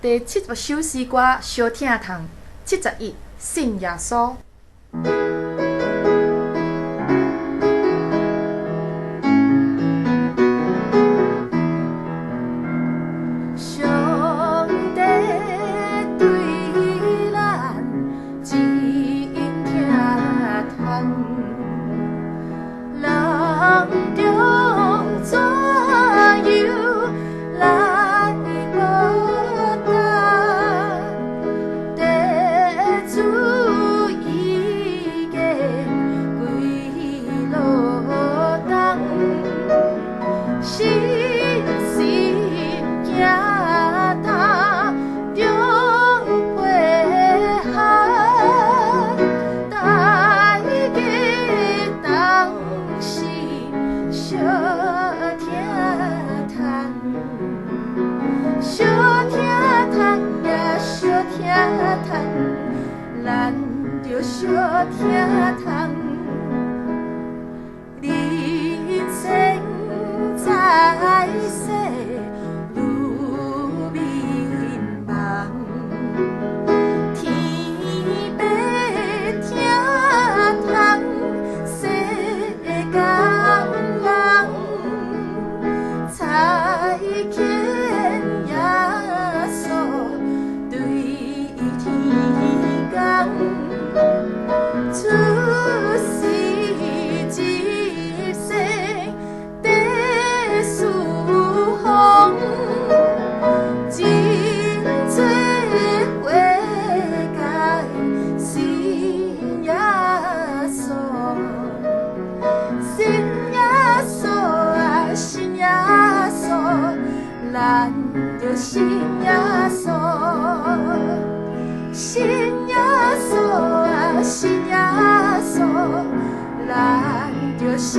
第70首诗歌小听堂71信耶稣。上帝对咱真疼痛，人中怎样来报答？地主已经归落冬，心心惊他中配合，大家当时小听叹，小听叹呀小听叹，咱着小听叹。人生在世愈迷茫，天白听痛，世间人才见耶稣对天讲，出世一世地事风，真多话该信耶稣，信耶稣啊，信耶稣，咱着信耶稣，信耶稣啊，信耶稣，咱着信